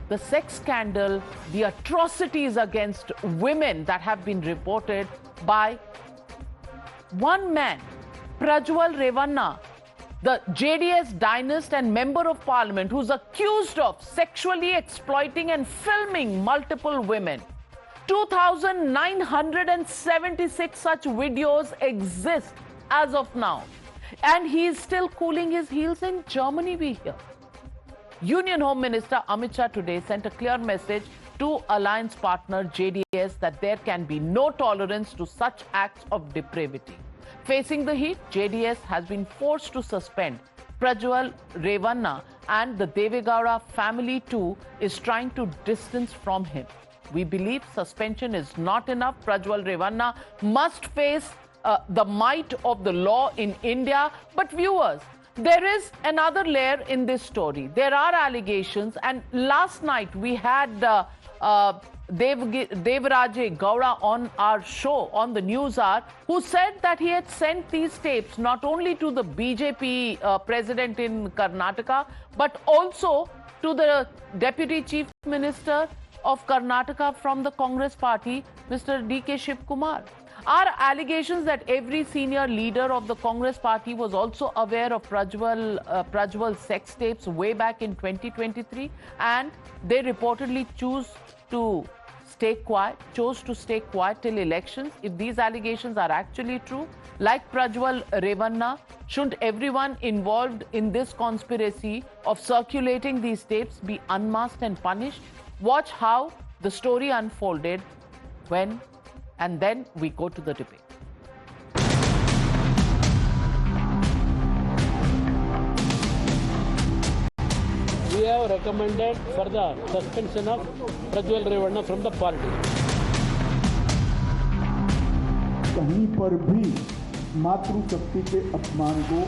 the sex scandal, the atrocities against women that have been reported by one man, Prajwal Revanna, the JDS dynast and member of parliament who's accused of sexually exploiting and filming multiple women. 2,976 such videos exist as of now. And he is still cooling his heels in Germany, we hear. Union Home Minister Amit Shah today sent a clear message to alliance partner JDS that there can be no tolerance to such acts of depravity. Facing the heat, JDS has been forced to suspend Prajwal Revanna, and the Devegowda family too is trying to distance from him. We believe suspension is not enough. Prajwal Revanna must face the might of the law in India. But viewers, there is another layer in this story. There are allegations, and last night we had Devaraje Gowda on our show on the NewsHour, who said that he had sent these tapes not only to the BJP president in Karnataka, but also to the Deputy Chief Minister of Karnataka from the Congress party, Mr. D.K. Shiv Kumar. Are allegations that every senior leader of the Congress party was also aware of Prajwal's sex tapes way back in 2023, and they reportedly chose to stay quiet till elections? If these allegations are actually true, like Prajwal Revanna, shouldn't everyone involved in this conspiracy of circulating these tapes be unmasked and punished? Watch how the story unfolded and then we go to the debate. We have recommended for the suspension of Prajwal Revanna from the party. कहीं पर भी मातृशक्ति के अपमान को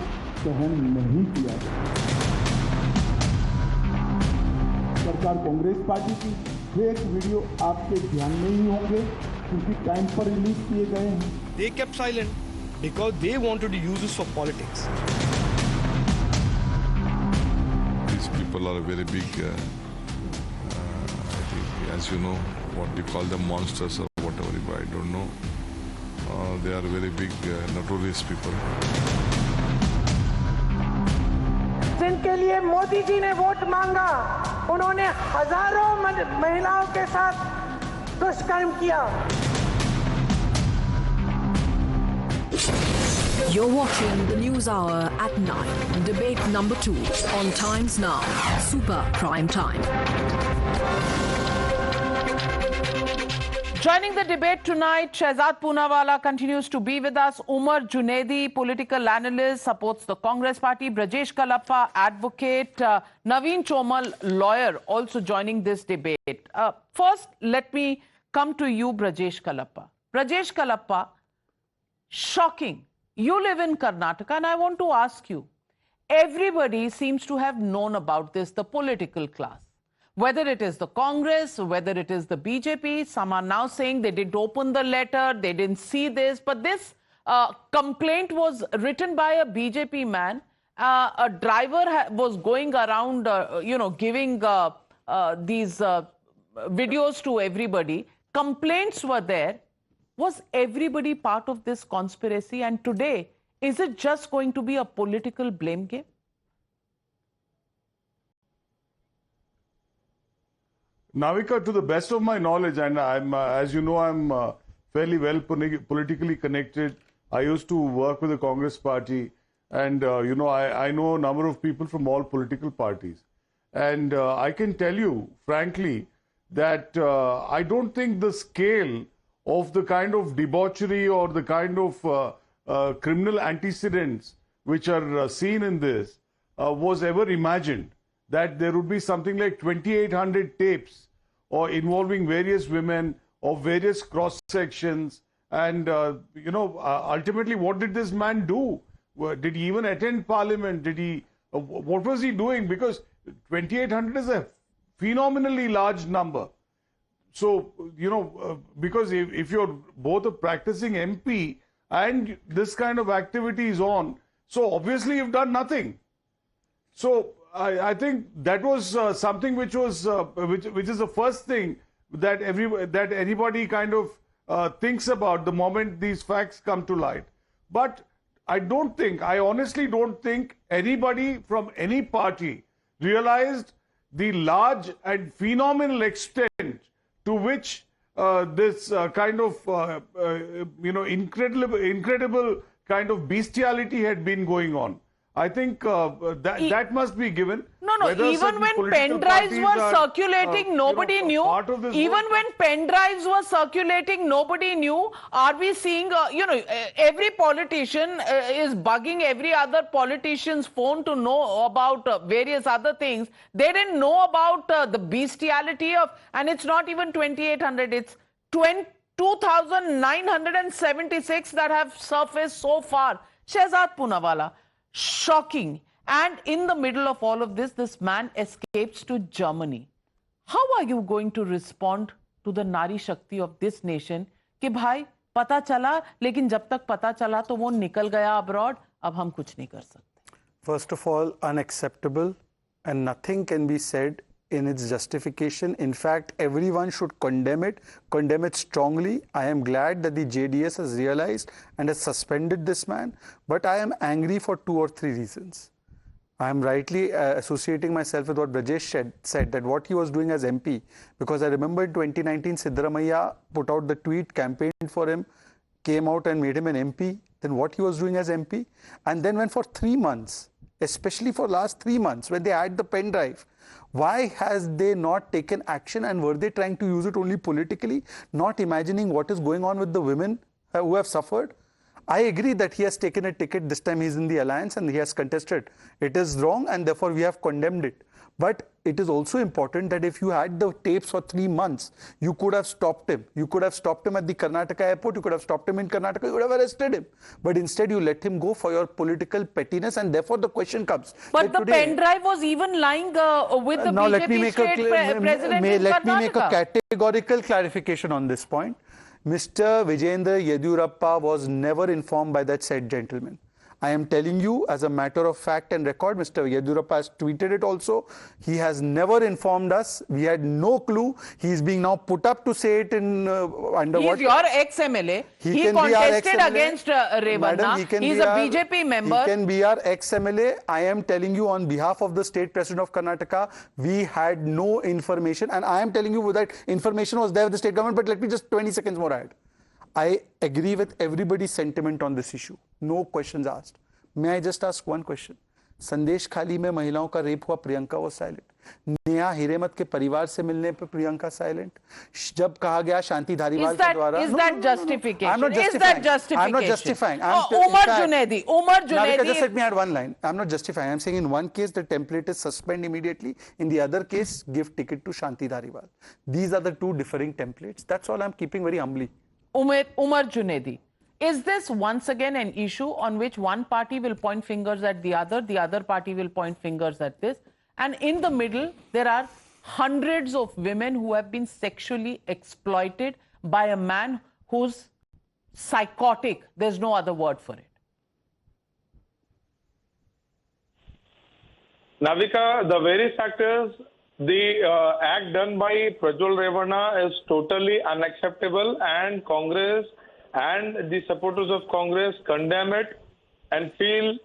सहन नहीं किया गया। सरकार कांग्रेस पार्टी की फेक वीडियो आपके ध्यान में ही होंगे क्योंकि टाइम पर रिलीज किए गए हैं। They kept silent because they wanted to use this for politics. These people are very big, I think, as you know, what you call them monsters or whatever, I don't know. They are very big, notorious people. जिनके लिए मोदी जी ने vote मांगा, उन्होंने हजारों महिलाओं के साथ दुष्कर्म किया। You're watching the News Hour at 9. Debate number 2 on Times Now. Super Prime Time. Joining the debate tonight, Shehzad Poonawalla continues to be with us. Umar Junaidi, political analyst, supports the Congress party. Brajesh Kalappa, advocate. Naveen Chomal, lawyer, also joining this debate. First, let me come to you, Brajesh Kalappa. Brajesh Kalappa, shocking. You live in Karnataka, and I want to ask you, everybody seems to have known about this, the political class. Whether it is the Congress, whether it is the BJP, some are now saying they didn't open the letter, they didn't see this. But this complaint was written by a BJP man. A driver was going around, giving these videos to everybody. Complaints were there. Was everybody part of this conspiracy? And today, is it just going to be a political blame game? Navika, to the best of my knowledge, and I'm, as you know, I'm fairly well politically connected. I used to work with the Congress party, and I know a number of people from all political parties. And I can tell you, frankly, that I don't think the scale of the kind of debauchery or the kind of criminal antecedents which are seen in this was ever imagined. That there would be something like 2,800 tapes or involving various women of various cross sections, and ultimately, what did this man do? Did he even attend Parliament? Did he? What was he doing? Because 2,800 is a phenomenally large number. So because if you're both a practicing MP and this kind of activity is on, so obviously you've done nothing. So I think that was something which was which is the first thing that anybody kind of thinks about the moment these facts come to light. But I honestly don't think anybody from any party realized the large and phenomenal extent to which this kind of incredible kind of bestiality had been going on. I think that must be given. No, Whether even certain when political pen drives parties were are, circulating, nobody knew. part of this Even work. when pen drives were circulating, nobody knew. Are we seeing, every politician is bugging every other politician's phone to know about various other things. They didn't know about the bestiality of, and it's not even 2,800, it's 2,976 that have surfaced so far. Shehzad Poonawalla. Shocking. And in the middle of all of this, this man escapes to Germany. How are you going to respond to the Nari Shakti of this nation? कि भाई पता चला, लेकिन जब तक पता चला तो वो निकल गया abroad, अब हम कुछ नहीं कर सकते. First of all, unacceptable, and nothing can be said in its justification. In fact, everyone should condemn it strongly. I am glad that the JDS has realized and has suspended this man, but I am angry for 2 or 3 reasons. I am rightly associating myself with what Brajesh said, that what he was doing as MP, because I remember in 2019, Siddaramaiah put out the tweet, campaigned for him, came out and made him an MP, then what he was doing as MP, and then when for 3 months, especially for last 3 months, when they had the pen drive, why has they not taken action, and were they trying to use it only politically, not imagining what is going on with the women who have suffered? I agree that he has taken a ticket, this time he's in the alliance and he has contested. It is wrong and therefore we have condemned it. But it is also important that if you had the tapes for 3 months, you could have stopped him. You could have stopped him at the Karnataka airport, you could have stopped him in Karnataka, you would have arrested him. But instead you let him go for your political pettiness, and therefore the question comes. But the today, pen drive was even lying with the now BJP let me make president in let me make a Karnataka. categorical clarification on this point. Mr. Vijayendra Yediyurappa was never informed by that said gentleman. I am telling you as a matter of fact and record, Mr. Yediyurappa has tweeted it also. He has never informed us. We had no clue. He is being now put up to say it in under He's what? your ex-MLA. He can be our contested ex-MLA. against Revanna. Madam, He's a BJP member. He can be our ex-MLA. I am telling you on behalf of the state president of Karnataka, we had no information. And I am telling you that information was there with the state government. But let me just 20 seconds more add. I agree with everybody's sentiment on this issue. No questions asked. May I just ask one question? संदेश खाली में महिलाओं का rape हुआ, प्रियंका वो silent. Neha Hiremath के परिवार से मिलने पर प्रियंका साइलेंट. जब कहा गया शांति धारीवाल के द्वारा, is that justification? I'm not Is that justifying. I'm not justifying. Umar Junaidi. Navika, just let me add one line. I'm not justifying. I'm saying in one case the template is suspend immediately. In the other case, give ticket to Shanti Dhariwal. These are the 2 differing templates. That's all I'm keeping very humbly. Umar Junaidi. Is this once again an issue on which one party will point fingers at the other party will point fingers at this, and in the middle there are hundreds of women who have been sexually exploited by a man who's psychotic? There's no other word for it. Navika, the very fact is the act done by Prajwal Revanna is totally unacceptable, and Congress and the supporters of Congress condemn it and feel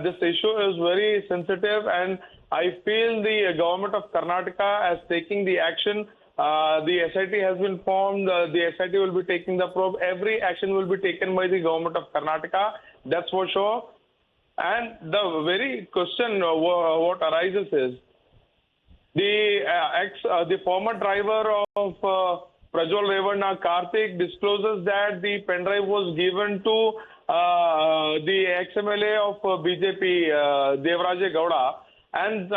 this issue is very sensitive, and I feel the government of Karnataka is taking the action. The SIT has been formed, the SIT will be taking the probe. Every action will be taken by the government of Karnataka, that's for sure. And the very question what arises is, the former driver of Prajwal Revanna, Karthik, discloses that the pen drive was given to the ex-MLA of BJP, Devaraje Gowda. And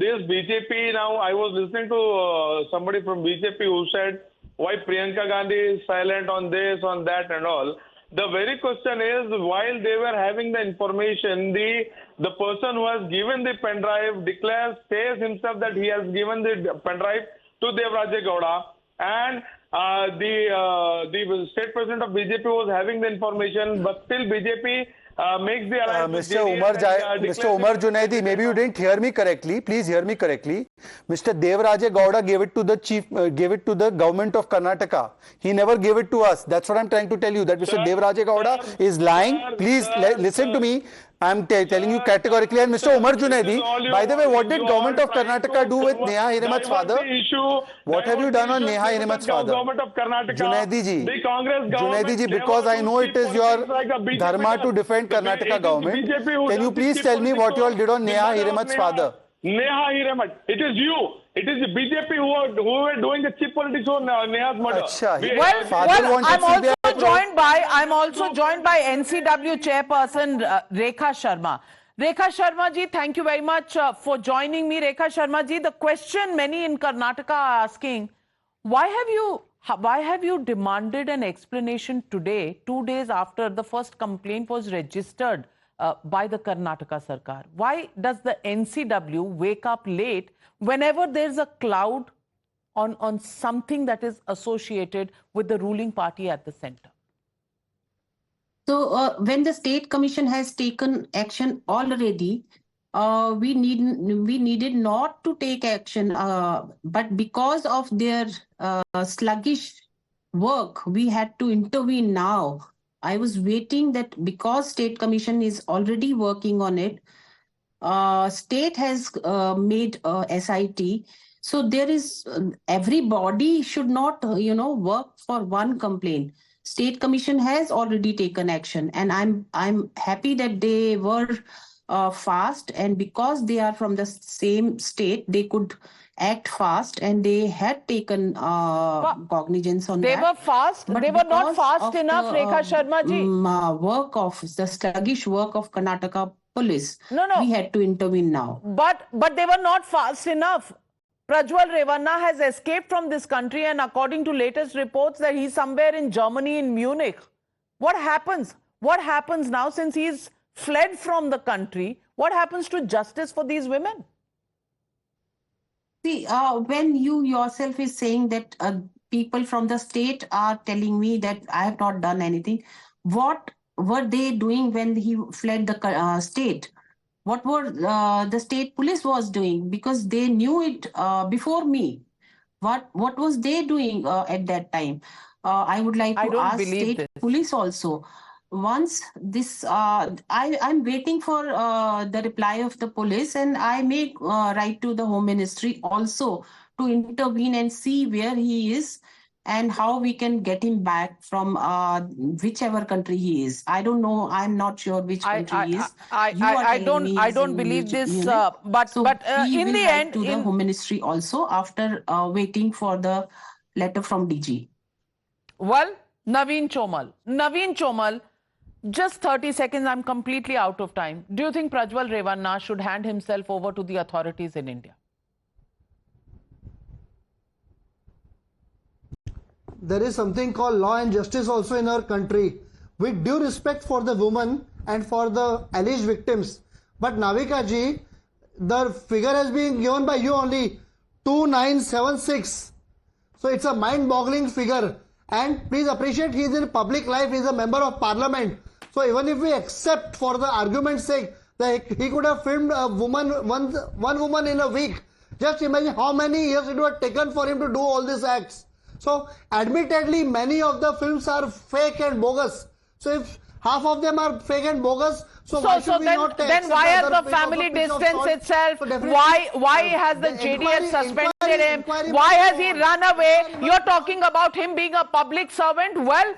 this BJP, now I was listening to somebody from BJP who said, why Priyanka Gandhi is silent on this, on that and all. The very question is, while they were having the information, the person who has given the pen drive says himself that he has given the pen drive to Devaraje Gowda. And the state president of BJP was having the information, but still BJP makes the alliance with Mr. JDS Mr. Umar Junaidi, maybe you didn't hear me correctly. Please hear me correctly. Mr. Devaraja Gowda gave it to the gave it to the government of Karnataka. He never gave it to us. That's what I'm trying to tell you. That Mr. Devaraja Gowda is lying. Please listen to me. I'm telling you categorically. And Mr. Umar Junaidi, by the way, what did government of Karnataka do with Neha Hiremat's father? What have you done on Neha Hiremat's father? Government of Karnataka, Junaidi ji, the Congress government, Junaidi ji, because I know it is your dharma to defend Karnataka government. Can you please tell me what you all did on Neha Hiremat's father? Neha Hiremat. It is you. It is the BJP who were doing the cheap politics on Neha's murder. I'm also joined by NCW chairperson Rekha Sharma. Rekha Sharma ji, thank you very much for joining me. Rekha Sharma ji, the question many in Karnataka are asking, why have you demanded an explanation today, 2 days after the first complaint was registered by the Karnataka Sarkar? Why does the NCW wake up late whenever there's a cloud on something that is associated with the ruling party at the center? So when the State Commission has taken action already, we needed not to take action, but because of their sluggish work, we had to intervene now. I was waiting that because State Commission is already working on it, State has made SIT. So there is, everybody should not, work for one complaint. State Commission has already taken action, and I'm happy that they were fast, and because they are from the same state, they could act fast, and they had taken cognizance on that. They were fast. But they were not fast the, enough, Rekha Sharma ji. Work of the sluggish work of Karnataka police. No. We had to intervene now. But they were not fast enough. Prajwal Revanna has escaped from this country, and according to latest reports that he's somewhere in Germany, in Munich. What happens? What happens now since he's fled from the country? What happens to justice for these women? See, when you yourself is saying that people from the state are telling me that I have not done anything, what were they doing when he fled the state? What were the state police was doing? Because they knew it before me. What was they doing at that time? I would like to ask state police also. Once this, I'm waiting for the reply of the police, and I may write to the Home Ministry also to intervene and see where he is and how we can get him back from whichever country he is. I don't know. I'm not sure which country he is. I don't believe this. But in the end, to the Home Ministry also after waiting for the letter from DG. Well, Naveen Chomal. Just 30 seconds, I'm completely out of time. Do you think Prajwal Revanna should hand himself over to the authorities in India? There is something called law and justice also in our country. With due respect for the woman and for the alleged victims. But Navika ji, the figure has been given by you only 2976. So it's a mind-boggling figure. And please appreciate he is in public life, he is a member of parliament. So even if we accept for the argument's sake that he could have filmed a woman, one woman in a week, just imagine how many years it would have taken for him to do all these acts. So admittedly many of the films are fake and bogus. So if half of them are fake and bogus, so why should we not take? Then why has the family distanced itself? So why has the JDS suspended him? Why has he run away? You're talking about him being a public servant. Well,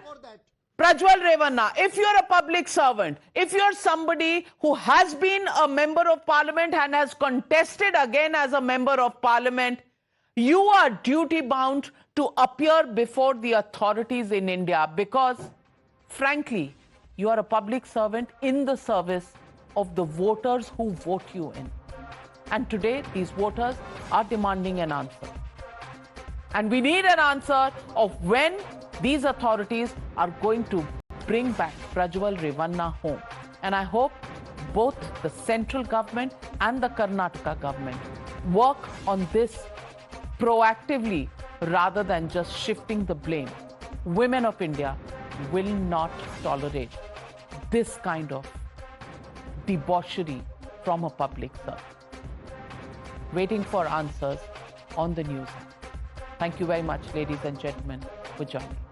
Prajwal Revanna, if you're a public servant, if you're somebody who has been a member of parliament and has contested again as a member of parliament, you are duty bound to appear before the authorities in India because, frankly, you are a public servant in the service of the voters who vote you in. And today, these voters are demanding an answer. And we need an answer of when these authorities are going to bring back Prajwal Revanna home. And I hope both the central government and the Karnataka government work on this proactively rather than just shifting the blame. Women of India will not tolerate this kind of debauchery from a public servant. Waiting for answers on the news. Thank you very much, ladies and gentlemen, for joining.